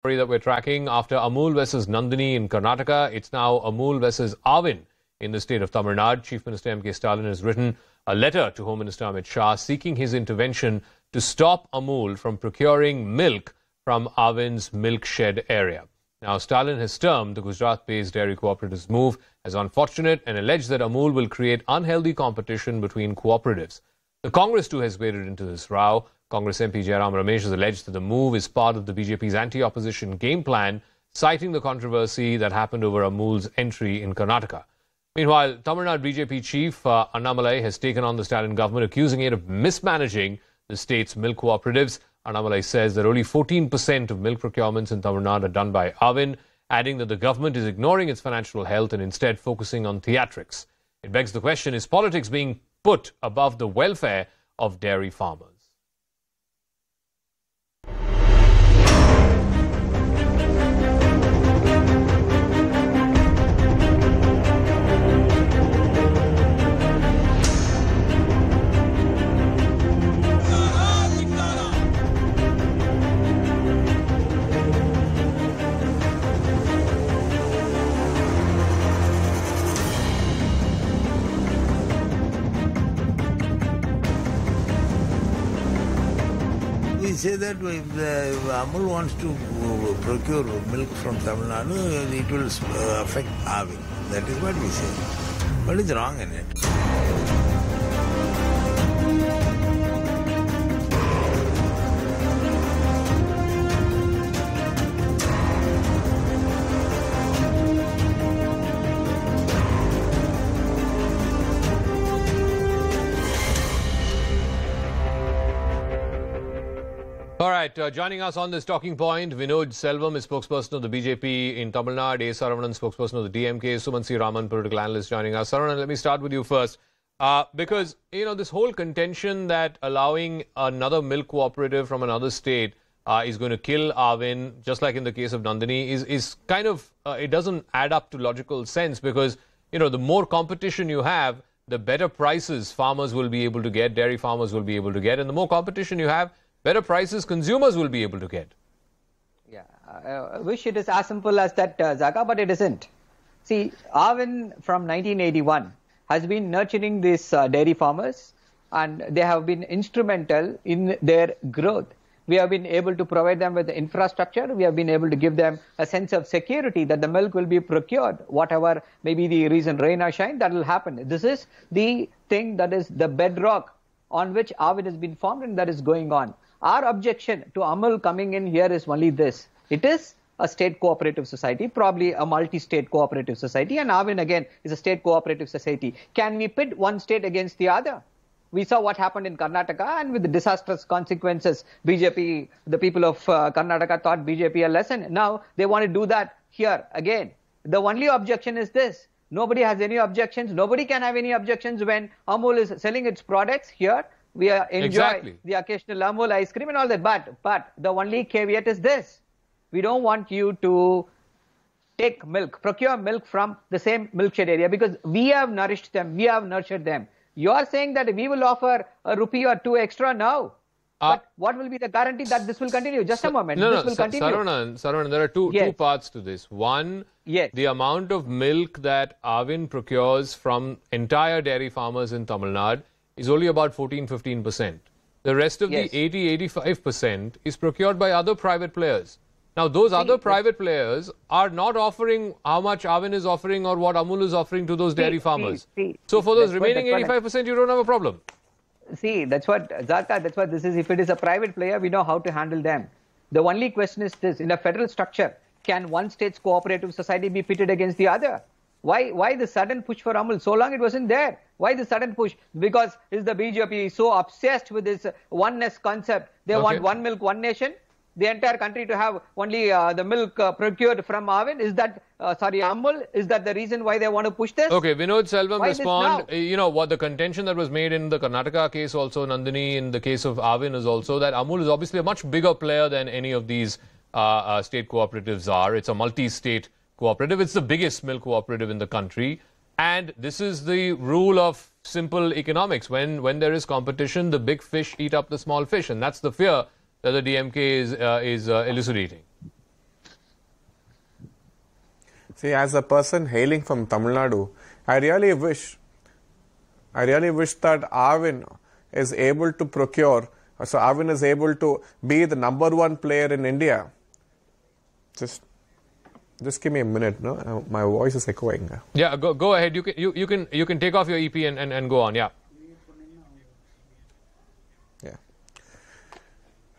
Story that we're tracking after Amul versus Nandini in Karnataka. It's now Amul versus Aavin in the state of Tamil Nadu. Chief Minister MK Stalin has written a letter to Home Minister Amit Shah seeking his intervention to stop Amul from procuring milk from Aavin's milk shed area. Now, Stalin has termed the Gujarat-based dairy cooperatives' move as unfortunate and alleged that Amul will create unhealthy competition between cooperatives. The Congress too has waded into this row. Congress MP Jairam Ramesh has alleged that the move is part of the BJP's anti-opposition game plan, citing the controversy that happened over Amul's entry in Karnataka. Meanwhile, Tamil Nadu BJP chief Annamalai has taken on the Stalin government, accusing it of mismanaging the state's milk cooperatives. Annamalai says that only 14% of milk procurements in Tamil Nadu are done by Aavin, adding that the government is ignoring its financial health and instead focusing on theatrics. It begs the question, is politics being put above the welfare of dairy farmers? We say that if Amul wants to procure milk from Tamil Nadu, it will affect Aavin. That is what we say. What is wrong in it? All right, joining us on this talking point, Vinoj Selvam is spokesperson of the BJP in Tamil Nadu, Saravanan, spokesperson of the DMK, Sumanth Raman, political analyst, joining us. Saravanan, let me start with you first. Because, you know, this whole contention that allowing another milk cooperative from another state is going to kill Aavin, just like in the case of Nandini, is kind of, it doesn't add up to logical sense because, you know, the more competition you have, the better prices farmers will be able to get, dairy farmers will be able to get, and the more competition you have, better prices consumers will be able to get. Yeah, I wish it is as simple as that, Zaka, but it isn't. See, Aavin from 1981 has been nurturing these dairy farmers and they have been instrumental in their growth. We have been able to provide them with the infrastructure. We have been able to give them a sense of security that the milk will be procured. Whatever may be the reason, rain or shine, that will happen. This is the thing that is the bedrock on which Aavin has been formed and that is going on. Our objection to Amul coming in here is only this. It is a state cooperative society, probably a multi-state cooperative society, and Aavin again is a state cooperative society. Can we pit one state against the other? We saw what happened in Karnataka, and with the disastrous consequences, BJP, the people of Karnataka taught BJP a lesson. Now they want to do that here again. The only objection is this. Nobody has any objections. Nobody can have any objections when Amul is selling its products here. We enjoy the occasional Amul ice cream and all that. But the only caveat is this. We don't want you to take milk, procure milk from the same milkshed area because we have nourished them, we have nurtured them. You are saying that we will offer a rupee or two extra now. But what will be the guarantee that this will continue? Just a moment. This will continue. Saravanan, there are two parts to this. One, the amount of milk that Aavin procures from entire dairy farmers in Tamil Nadu is only about 14-15%. The rest of the 80-85% is procured by other private players. Now, those other private players are not offering how much Aavin is offering or what Amul is offering to those dairy farmers. So, for those remaining 85%, you don't have a problem. See, that's what, Zaka, that's what this is. If it is a private player, we know how to handle them. The only question is this. In a federal structure, can one state's cooperative society be pitted against the other? Why the sudden push for Amul? So long it wasn't there. Why the sudden push? Because is the BJP so obsessed with this oneness concept? They want one milk, one nation. The entire country to have only the milk procured from Aavin. Is that, Amul? Is that the reason why they want to push this? Okay, Vinoj Selvam, respond. You know, what the contention that was made in the Karnataka case also, Nandini, in the case of Aavin is also that Amul is obviously a much bigger player than any of these state cooperatives are. It's a multi-state cooperative. It's the biggest milk cooperative in the country. And this is the rule of simple economics. When there is competition, the big fish eat up the small fish. And that's the fear that the DMK is elucidating. See, as a person hailing from Tamil Nadu, I really wish that Aavin is able to procure, so Aavin is able to be the #1 player in India. Just give me a minute, no? My voice is echoing. Yeah, go ahead. You can take off your EP and go on. Yeah. Yeah.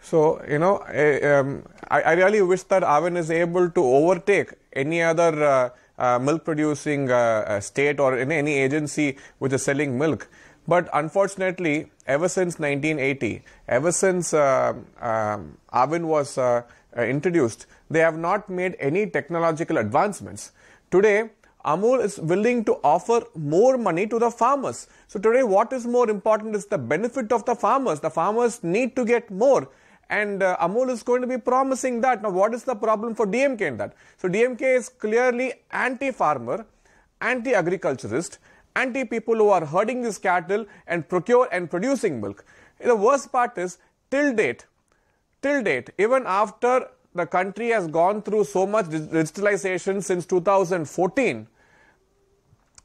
So, I really wish that Aavin is able to overtake any other milk producing state or any agency which is selling milk. But unfortunately, ever since 1980, ever since Aavin was introduced, they have not made any technological advancements. Today, Amul is willing to offer more money to the farmers. So today, what is more important is the benefit of the farmers. The farmers need to get more. And Amul is going to be promising that. Now, what is the problem for DMK in that? So DMK is clearly anti-farmer, anti-agriculturist, anti-people who are herding this cattle and procure and producing milk. The worst part is, till date, even after the country has gone through so much digitalization since 2014,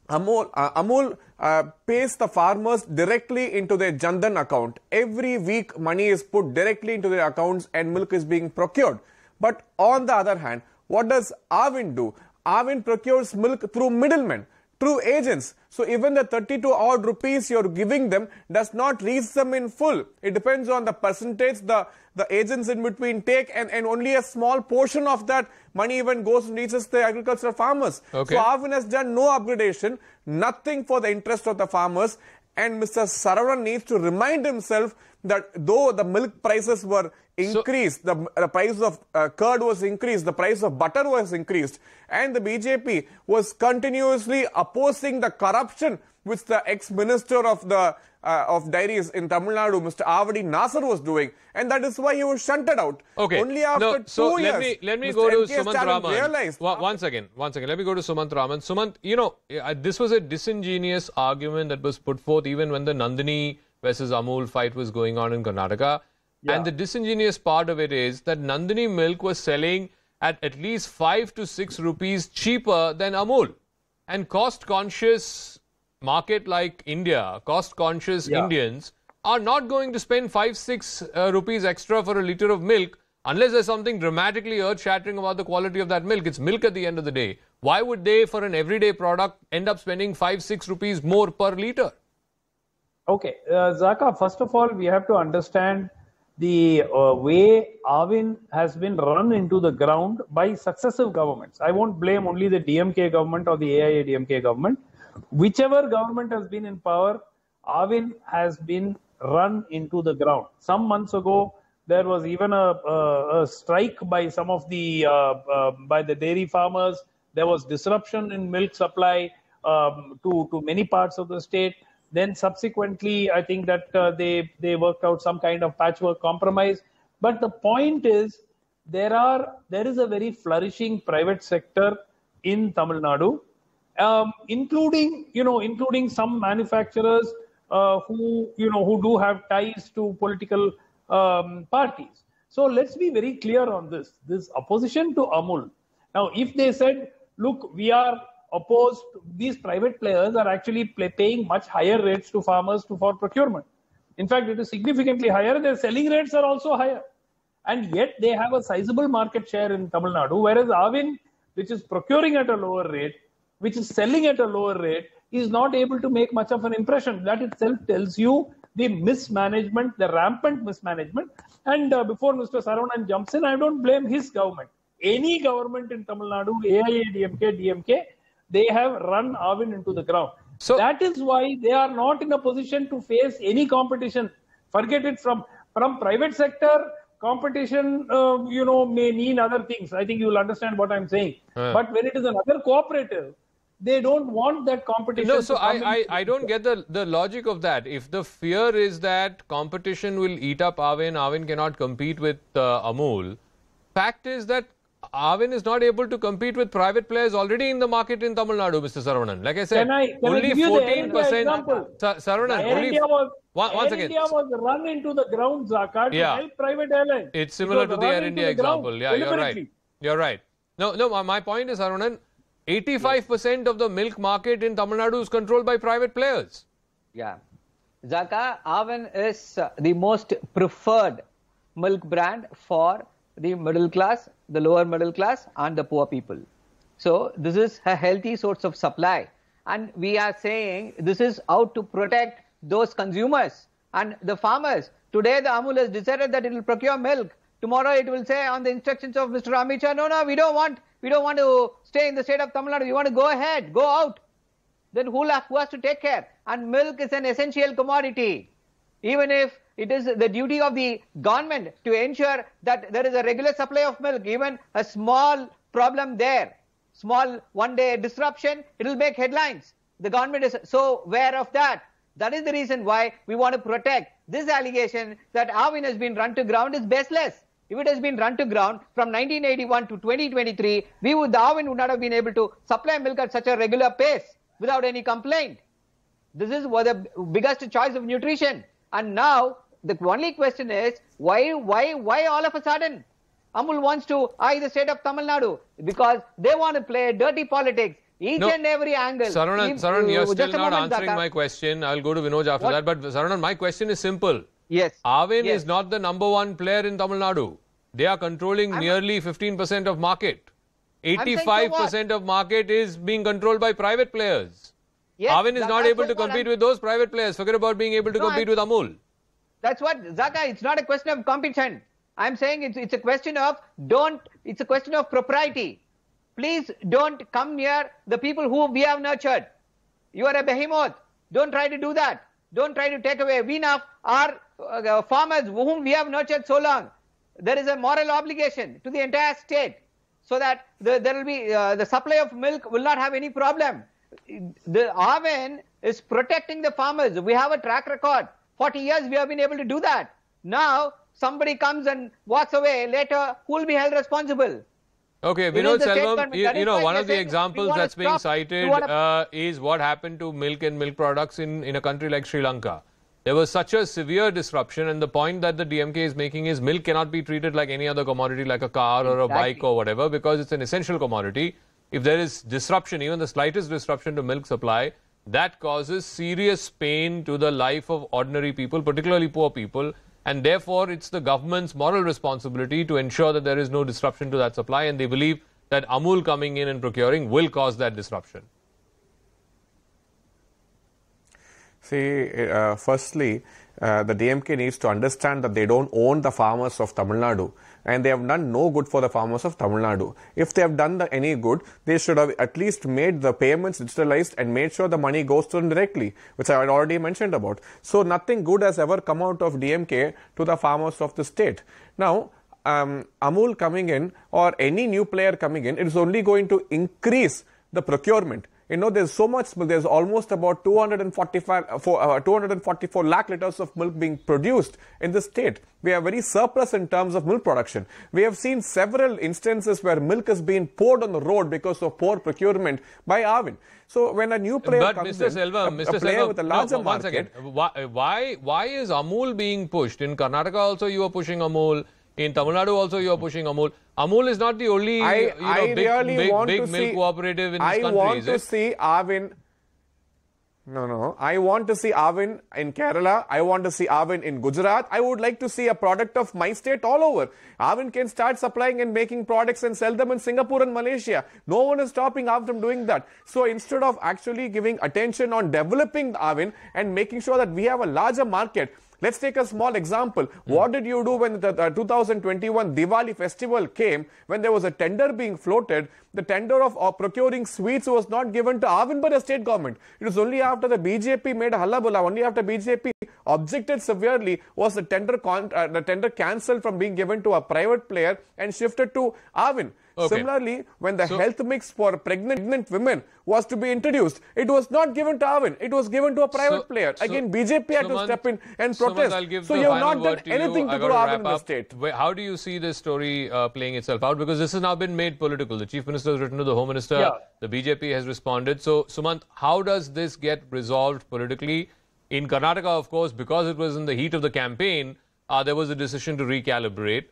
Amul pays the farmers directly into their Jandan account. Every week, money is put directly into their accounts and milk is being procured. But on the other hand, what does Aavin do? Aavin procures milk through middlemen, through agents. So even the 32 odd rupees you're giving them does not reach them in full. It depends on the percentage the agents in between take, and only a small portion of that money even goes and reaches the agricultural farmers. Okay. So Aavin has done no upgradation, nothing for the interest of the farmers, and Mr. Saravanan needs to remind himself that though the milk prices were increased, the price of curd was increased, the price of butter was increased, and the BJP was continuously opposing the corruption which the ex-minister of dairies in Tamil Nadu, Mr. Aavin Nasser, was doing, and that is why he was shunted out. Okay. Only after 2 years. Let me go to Sumanth Raman. Once again, let me go to Sumanth Raman. Sumanth, this was a disingenuous argument that was put forth even when the Nandini versus Amul fight was going on in Karnataka. Yeah. And the disingenuous part of it is that Nandini milk was selling at least 5 to 6 rupees cheaper than Amul. And cost-conscious market like India, cost-conscious Indians are not going to spend 5-6 rupees extra for a litre of milk unless there's something dramatically earth-shattering about the quality of that milk. It's milk at the end of the day. Why would they, for an everyday product, end up spending 5-6 rupees more per litre? Okay, Zaka, first of all, we have to understand the way Aavin has been run into the ground by successive governments. I won't blame only the DMK government or the AIADMK government. Whichever government has been in power, Aavin has been run into the ground. Some months ago, there was even a strike by some of the by the dairy farmers. There was disruption in milk supply to many parts of the state. Then subsequently, I think that they worked out some kind of patchwork compromise. But the point is, there is a very flourishing private sector in Tamil Nadu, including some manufacturers who do have ties to political parties. So let's be very clear on this. This opposition to Amul. Now, if they said, look, we are opposed, these private players are actually paying much higher rates to farmers for procurement. In fact, it is significantly higher. Their selling rates are also higher. And yet they have a sizable market share in Tamil Nadu, whereas Aavin, which is procuring at a lower rate, which is selling at a lower rate, is not able to make much of an impression. That itself tells you the mismanagement, the rampant mismanagement. And before Mr. Saravanan jumps in, I don't blame his government. Any government in Tamil Nadu, AIADMK, DMK, they have run Aavin into the ground. So that is why they are not in a position to face any competition. Forget it from private sector. Competition, may mean other things. I think you will understand what I'm saying. But when it is another cooperative, they don't want that competition. No, so I don't get the logic of that. If the fear is that competition will eat up Aavin cannot compete with Amul. Fact is that Aavin is not able to compete with private players already in the market in Tamil Nadu, Mr. Saravanan. Like I said, only 14%. Saravanan, only once again. India was run into the ground, Zaka, to help private airlines. It's similar to the Air India example. Yeah, you're right. You're right. No, my point is, Saravanan, 85% of the milk market in Tamil Nadu is controlled by private players. Yeah. Zaka, Aavin is the most preferred milk brand for the middle class, the lower middle class and the poor people. So this is a healthy source of supply. And we are saying this is out to protect those consumers and the farmers. Today the Amul has decided that it will procure milk. Tomorrow it will say on the instructions of Mr. Amit Shah, no, we don't want to stay in the state of Tamil Nadu. We want to go ahead, go out. Then who has to take care? And milk is an essential commodity. Even if it is the duty of the government to ensure that there is a regular supply of milk, even a small problem there, small one-day disruption, it will make headlines. The government is so aware of that. That is the reason why we want to protect this allegation that Aavin has been run to ground is baseless. If it has been run to ground from 1981 to 2023, the Aavin would not have been able to supply milk at such a regular pace without any complaint. This is the biggest choice of nutrition. And now the only question is why all of a sudden Amul wants to eye the state of Tamil Nadu? Because they want to play dirty politics. Each and every angle. Saravanan, you're still not answering my question. I'll go to Vinoj after that. But Saravanan, my question is simple. Yes. Aavin is not the #1 player in Tamil Nadu. They are controlling nearly 15% of market. 85% of market is being controlled by private players. Yes, Aavin is not able to compete with those private players. Forget about being able to compete with Amul. That's what, Zaka, it's not a question of competition. I'm saying it's a question of it's a question of propriety. Please don't come near the people who we have nurtured. You are a behemoth. Don't try to do that. Don't try to take away. We now are farmers whom we have nurtured so long. There is a moral obligation to the entire state so that there will be the supply of milk will not have any problem. The Aavin is protecting the farmers. We have a track record. 40 years we have been able to do that. Now somebody comes and walks away. Later, who will be held responsible? Okay, Vinod Selvam, one of the examples that's being cited is what happened to milk and milk products in a country like Sri Lanka. There was such a severe disruption, and the point that the DMK is making is milk cannot be treated like any other commodity, like a car or a bike or whatever, because it's an essential commodity. If there is disruption, even the slightest disruption to milk supply, that causes serious pain to the life of ordinary people, particularly poor people. And therefore, it's the government's moral responsibility to ensure that there is no disruption to that supply. And they believe that Amul coming in and procuring will cause that disruption. See, firstly, the DMK needs to understand that they don't own the farmers of Tamil Nadu. And they have done no good for the farmers of Tamil Nadu. If they have done any good, they should have at least made the payments digitalized and made sure the money goes to them directly, which I had already mentioned about. So nothing good has ever come out of DMK to the farmers of the state. Now, Amul coming in or any new player coming in, it is only going to increase the procurement. You know, there's so much, there's almost about 244 lakh liters of milk being produced in the state. We are very surplus in terms of milk production. We have seen several instances where milk has been poured on the road because of poor procurement by Aavin. So when a new player comes in, a player with a larger market... Why is Amul being pushed? In Karnataka also you are pushing Amul. In Tamil Nadu also you are pushing Amul. Amul is not the only big milk cooperative in this country. I want to see Aavin. No. I want to see Aavin in Kerala. I want to see Aavin in Gujarat. I would like to see a product of my state all over. Aavin can start supplying and making products and sell them in Singapore and Malaysia. No one is stopping Aavin from doing that. So instead of actually giving attention on developing Aavin and making sure that we have a larger market, let's take a small example. What did you do when the 2021 Diwali festival came, when there was a tender being floated? The tender of procuring sweets was not given to Aavin but the state government. It was only after the BJP made a hullabulla, only after BJP objected severely was the tender cancelled from being given to a private player and shifted to Aavin. Okay. Similarly, when the health mix for pregnant women was to be introduced, it was not given to Aavin. It was given to a private player. Again, BJP had to step in and protest. So you have not done anything to grow Aavin in the state. How do you see this story playing itself out? Because this has now been made political. The Chief Minister has written to the Home Minister. Yeah. The BJP has responded. So, Sumanth, how does this get resolved politically? In Karnataka, of course, because it was in the heat of the campaign, there was a decision to recalibrate.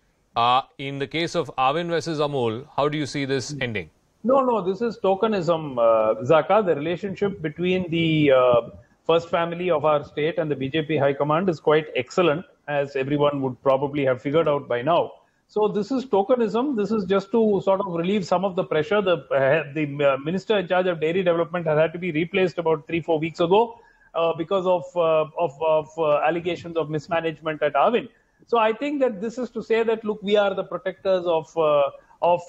In the case of Aavin versus Amul, how do you see this ending? No, this is tokenism, Zaka. The relationship between the first family of our state and the BJP High Command is quite excellent, as everyone would probably have figured out by now. So this is tokenism. This is just to sort of relieve some of the pressure. The minister in charge of dairy development has had to be replaced about 3-4 weeks ago because of allegations of mismanagement at Aavin. So I think that this is to say that, look, we are the protectors of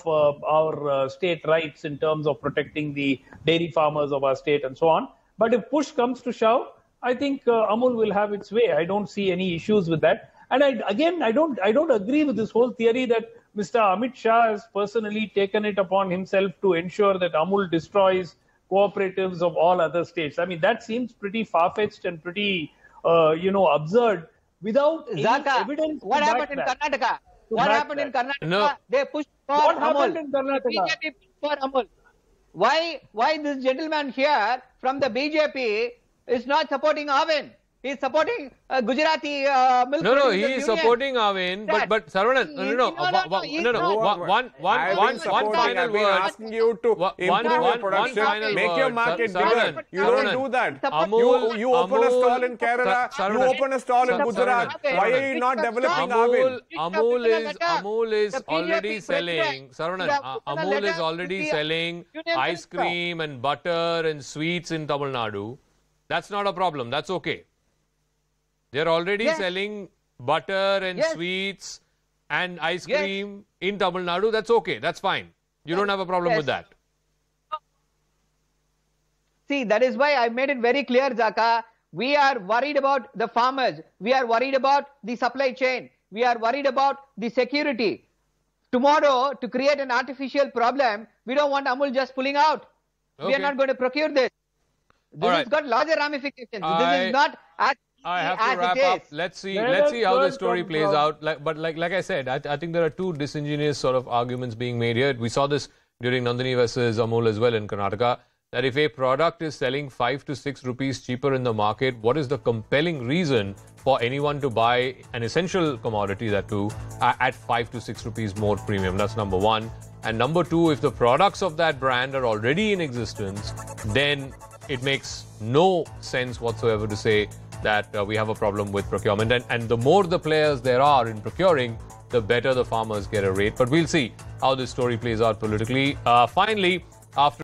our state rights in terms of protecting the dairy farmers of our state and so on. But if push comes to shove, I think Amul will have its way. I don't see any issues with that. And I don't agree with this whole theory that Mr. Amit Shah has personally taken it upon himself to ensure that Amul destroys cooperatives of all other states. I mean, that seems pretty far-fetched and pretty, absurd without any evidence. What happened in Karnataka? What happened in Karnataka? No. They pushed for What Amul. happened in Karnataka? BJP pushed for Amul. Why this gentleman here from the BJP is not supporting Aavin? He is supporting Gujarati milk. No, he is supporting Aavin, but Saravanan, one final word. Asking you to improve your production, make your market bigger. You don't do that. You open a stall in Kerala, you open a stall in Gujarat. Why are you not developing Aavin? Amul is already selling. Saravanan, Amul is already selling ice cream and butter and sweets in Tamil Nadu. That's not a problem. That's okay. They're already selling butter and sweets and ice cream in Tamil Nadu. That's okay. That's fine. You don't have a problem with that. See, that is why I made it very clear, Zaka. We are worried about the farmers. We are worried about the supply chain. We are worried about the security. Tomorrow, to create an artificial problem, we don't want Amul just pulling out. Okay. We are not going to procure this. This has got larger ramifications. This is not as I have to wrap up. Let's see how the story plays out. Like I said, I think there are two disingenuous sort of arguments being made here. We saw this during Nandini versus Amul as well in Karnataka, that if a product is selling 5 to 6 rupees cheaper in the market, what is the compelling reason for anyone to buy an essential commodity, that too, at 5 to 6 rupees more premium? That's number one. And number two, if the products of that brand are already in existence, then it makes no sense whatsoever to say that we have a problem with procurement. And the more the players there are in procuring, the better the farmers get a rate. But we'll see how this story plays out politically. Finally, after